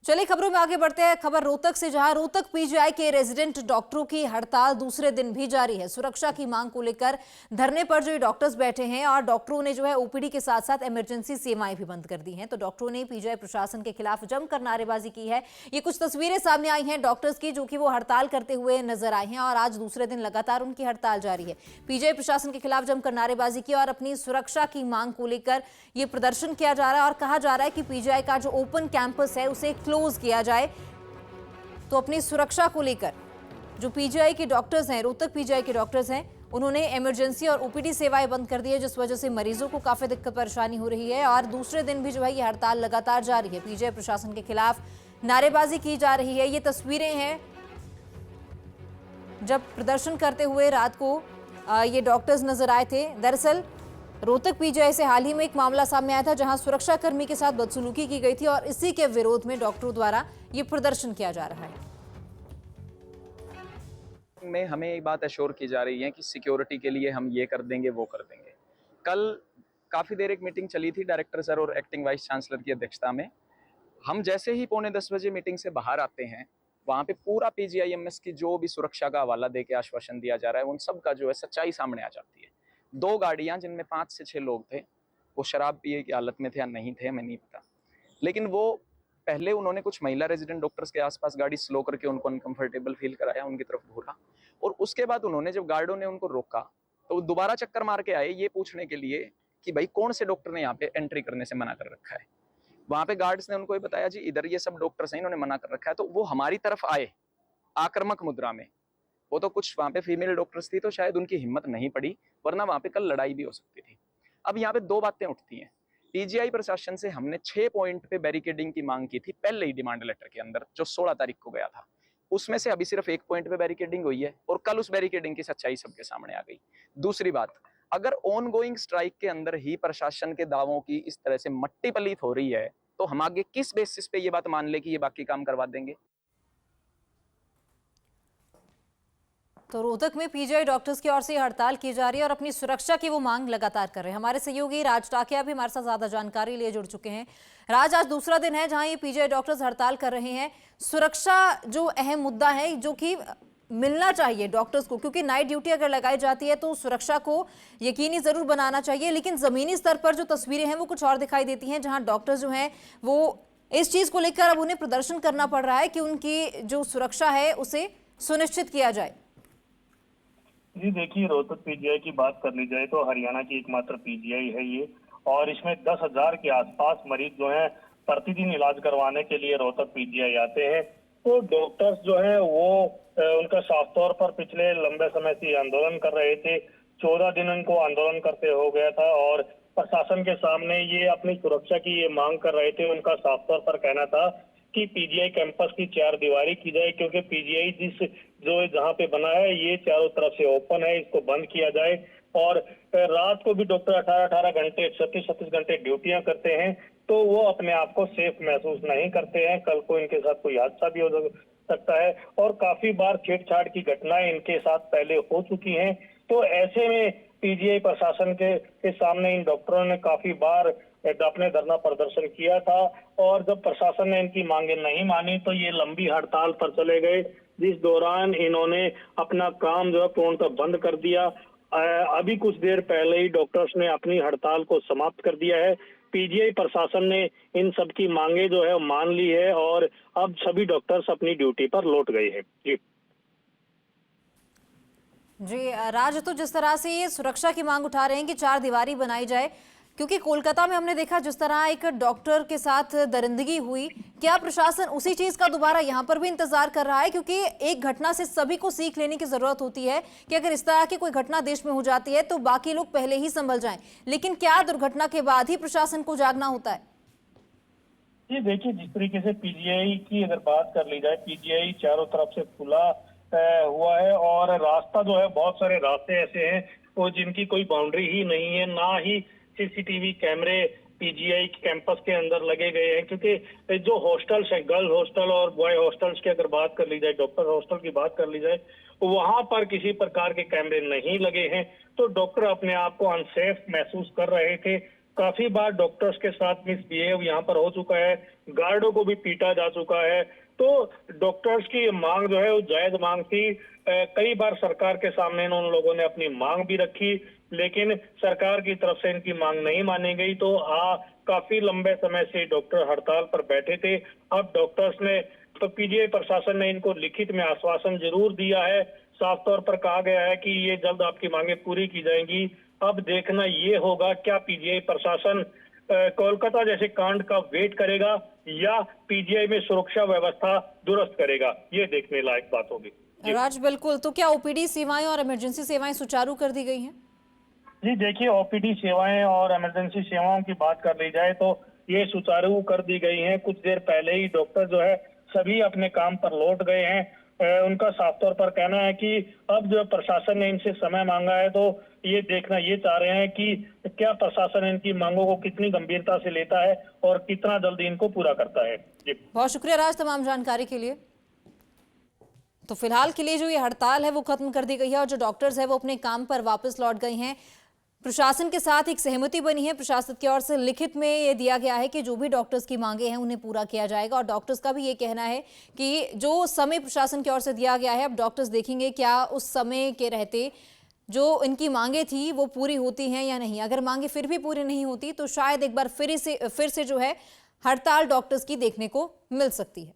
चलिए खबरों में आगे बढ़ते हैं। खबर रोहतक से, जहां रोहतक पीजीआई के रेजिडेंट डॉक्टरों की हड़ताल दूसरे दिन भी जारी है। सुरक्षा की मांग को लेकर धरने पर जो ये डॉक्टर्स बैठे हैं और डॉक्टरों ने जो है ओपीडी के साथ साथ इमरजेंसी सेवाएं भी बंद कर दी हैं। तो डॉक्टरों ने पीजीआई प्रशासन के खिलाफ जमकर नारेबाजी की है। ये कुछ तस्वीरें सामने आई हैं डॉक्टर्स की, जो कि वो हड़ताल करते हुए नजर आए हैं और आज दूसरे दिन लगातार उनकी हड़ताल जारी है। पीजीआई प्रशासन के खिलाफ जमकर नारेबाजी की और अपनी सुरक्षा की मांग को लेकर ये प्रदर्शन किया जा रहा है और कहा जा रहा है कि पीजीआई का जो ओपन कैंपस है उसे क्लोज किया जाए। तो अपनी सुरक्षा को लेकर जो पीजीआई के डॉक्टर्स हैं, रोहतक पीजीआई के डॉक्टर्स हैं, उन्होंने इमरजेंसी और ओपीडी सेवाएं बंद कर दी है, जिस वजह से मरीजों को काफी दिक्कत परेशानी हो रही है। और दूसरे दिन भी जो है ये हड़ताल लगातार जारी है। पीजीआई प्रशासन के खिलाफ नारेबाजी की जा रही है। ये तस्वीरें हैं जब प्रदर्शन करते हुए रात को ये डॉक्टर्स नजर आए थे। दरअसल रोहतक पीजीआई से हाल ही में एक मामला सामने आया था, जहां सुरक्षा कर्मी के साथ बदसलूकी की गई थी और इसी के विरोध में डॉक्टरों द्वारा ये प्रदर्शन किया जा रहा है। में हमें एक बात एश्योर की जा रही है कि सिक्योरिटी के लिए हम ये कर देंगे, वो कर देंगे। कल काफ़ी देर एक मीटिंग चली थी डायरेक्टर सर और एक्टिंग वाइस चांसलर की अध्यक्षता में। हम जैसे ही 9:45 बजे मीटिंग से बाहर आते हैं, वहाँ पे पूरा पीजीआईएमएस की जो भी सुरक्षा का हवाला दे के आश्वासन दिया जा रहा है, उन सब का जो है सच्चाई सामने आ जाती है। 2 गाड़ियाँ जिनमें 5 से 6 लोग थे, वो शराब पिए की हालत में थे या नहीं थे, हमें नहीं पता। लेकिन वो पहले उन्होंने कुछ महिला रेजिडेंट डॉक्टर्स के आसपास गाड़ी स्लो करके उनको अनकंफर्टेबल फील कराया, उनकी तरफ घूरा और उसके बाद उन्होंने, जब गार्डों ने उनको रोका, तो वो दोबारा चक्कर मार के आए ये पूछने के लिए कि भाई कौन से डॉक्टर ने यहाँ पे एंट्री करने से मना कर रखा है। वहां पे गार्ड्स ने उनको ये बताया, जी इधर ये सब डॉक्टर्स हैं, इन्होंने मना कर रखा है। तो वो हमारी तरफ आए आक्रामक मुद्रा में। वो तो कुछ वहां पे फीमेल डॉक्टर्स थी, तो शायद उनकी हिम्मत नहीं पड़ी, वरना वहां पे कल लड़ाई भी हो सकती थी। अब यहाँ पे 2 बातें उठती हैं। पीजीआई प्रशासन से हमने 6 पॉइंट पे बैरिकेडिंग की मांग की थी पहले ही डिमांड लेटर के अंदर, जो 16 तारीख को गया था। उसमें से अभी सिर्फ 1 पॉइंट पे बैरिकेडिंग हुई है और कल उस बैरिकेडिंग की सच्चाई सबके सामने आ गई। दूसरी बात, अगर ऑन गोइंग स्ट्राइक के अंदर ही प्रशासन के दावों की इस तरह से मट्टी पलीत हो रही है, तो हम आगे किस बेसिस पे ये बात मान ले कि ये बाकी काम करवा देंगे। तो रोहतक में पीजीआई डॉक्टर्स की ओर से हड़ताल की जा रही है और अपनी सुरक्षा की वो मांग लगातार कर रहे हैं। हमारे सहयोगी राज टाकिया भी हमारे साथ ज्यादा जानकारी लिए जुड़ चुके हैं। राज, आज दूसरा दिन है जहां ये पीजीआई डॉक्टर्स हड़ताल कर रहे हैं। सुरक्षा जो अहम मुद्दा है, जो कि मिलना चाहिए डॉक्टर्स को, क्योंकि नाइट ड्यूटी अगर लगाई जाती है तो सुरक्षा को यकीनी जरूर बनाना चाहिए। लेकिन जमीनी स्तर पर जो तस्वीरें हैं वो कुछ और दिखाई देती हैं, जहां डॉक्टर्स जो हैं वो इस चीज को लेकर अब उन्हें प्रदर्शन करना पड़ रहा है कि उनकी जो सुरक्षा है उसे सुनिश्चित किया जाए। जी देखिए, रोहतक पीजीआई की बात कर ली जाए तो हरियाणा की एकमात्र पीजीआई है ये, और इसमें 10,000 के आसपास मरीज जो हैं प्रतिदिन इलाज करवाने के लिए रोहतक पीजीआई आते हैं। तो डॉक्टर्स जो है वो उनका साफ तौर पर पिछले लंबे समय से आंदोलन कर रहे थे। 14 दिन उनको आंदोलन करते हो गया था और प्रशासन के सामने ये अपनी सुरक्षा की ये मांग कर रहे थे। उनका साफ तौर पर कहना था कि पीजीआई कैंपस की 4 दीवारी की जाए, क्योंकि पीजीआई जो जहाँ पे बना है ये चारों तरफ से ओपन है, इसको बंद किया जाए। और रात को भी डॉक्टर 18-18 घंटे 36-36 घंटे ड्यूटियां करते हैं, तो वो अपने आप को सेफ महसूस नहीं करते हैं। कल को इनके साथ कोई हादसा भी हो सकता है और काफी बार छेड़छाड़ की घटनाएं इनके साथ पहले हो चुकी हैं। तो ऐसे में पीजीआई प्रशासन के सामने इन डॉक्टरों ने काफी बार अपने धरना प्रदर्शन किया था और जब प्रशासन ने इनकी मांगे नहीं मानी तो ये लंबी हड़ताल पर चले गए, जिस दौरान इन्होंने अपना काम जो है पूर्णतः बंद कर दिया। अभी कुछ देर पहले ही डॉक्टर्स ने अपनी हड़ताल को समाप्त कर दिया है। पीजीआई प्रशासन ने इन सब की मांगे जो है मान ली है और अब सभी डॉक्टर्स अपनी ड्यूटी पर लौट गए हैं। जी जी राज, तो जिस तरह से ये सुरक्षा की मांग उठा रहे हैं कि 4 दीवारी बनाई जाए, क्योंकि कोलकाता में हमने देखा जिस तरह एक डॉक्टर के साथ दरिंदगी हुई, क्या प्रशासन उसी चीज का दोबारा यहाँ पर भी इंतजार कर रहा है? क्योंकि एक घटना से सभी को सीख लेने की जरूरत होती है कि अगर इस तरह की कोई घटना देश में हो जाती है तो बाकी लोग पहले ही संभल जाएं, लेकिन क्या दुर्घटना के बाद ही प्रशासन को जागना होता है? जी देखिए, जिस तरीके से पीजीआई की अगर बात कर ली जाए, पीजीआई चारों तरफ से खुला हुआ है और रास्ता जो है, बहुत सारे रास्ते ऐसे हैं वो जिनकी कोई बाउंड्री ही नहीं है, ना ही सीसीटीवी कैमरे पीजीआई कैंपस के अंदर लगे गए हैं। क्योंकि जो हॉस्टल्स हैं, गर्ल हॉस्टल और बॉय हॉस्टल्स की अगर बात कर ली जाए, डॉक्टर हॉस्टल की बात कर ली जाए, वहां पर किसी प्रकार के कैमरे नहीं लगे हैं। तो डॉक्टर अपने आप को अनसेफ महसूस कर रहे थे। काफी बार डॉक्टर्स के साथ मिसबिहेव यहाँ पर हो चुका है, गार्डों को भी पीटा जा चुका है। तो डॉक्टर्स की मांग जो है वो जायज मांग थी। कई बार सरकार के सामने उन लोगों ने अपनी मांग भी रखी, लेकिन सरकार की तरफ से इनकी मांग नहीं मानी गई। तो काफी लंबे समय से डॉक्टर हड़ताल पर बैठे थे। अब डॉक्टर्स ने तो पीजीआई प्रशासन ने इनको लिखित में आश्वासन जरूर दिया है। साफ तौर पर कहा गया है कि ये जल्द आपकी मांगे पूरी की जाएंगी। अब देखना ये होगा क्या पीजीआई प्रशासन कोलकाता जैसे कांड का वेट करेगा या पीजीआई में सुरक्षा व्यवस्था दुरुस्त करेगा, ये देखने लायक बात होगी। राज, बिल्कुल। तो क्या ओपीडी सेवाएं और इमरजेंसी सेवाएं सुचारू कर दी गई हैं? जी देखिए, ओपीडी सेवाएं और इमरजेंसी सेवाओं की बात कर ली जाए तो ये सुचारू कर दी गई हैं। कुछ देर पहले ही डॉक्टर जो है सभी अपने काम पर लौट गए हैं। उनका साफ तौर पर कहना है कि अब जो प्रशासन ने इनसे समय मांगा है तो ये देखना ये चाह रहे हैं कि क्या प्रशासन इनकी मांगों को कितनी गंभीरता से लेता है और कितना जल्दी इनको पूरा करता है। जी बहुत शुक्रिया राज तमाम जानकारी के लिए। तो फिलहाल के लिए जो ये हड़ताल है वो खत्म कर दी गई है और जो डॉक्टर्स है वो अपने काम पर वापस लौट गए हैं। प्रशासन के साथ एक सहमति बनी है। प्रशासन की ओर से लिखित में ये दिया गया है कि जो भी डॉक्टर्स की मांगे हैं उन्हें पूरा किया जाएगा और डॉक्टर्स का भी ये कहना है कि जो समय प्रशासन की ओर से दिया गया है अब डॉक्टर्स देखेंगे क्या उस समय के रहते जो इनकी मांगे थी वो पूरी होती हैं या नहीं। अगर मांगे फिर भी पूरी नहीं होती तो शायद एक बार फिर से जो है हड़ताल डॉक्टर्स की देखने को मिल सकती है।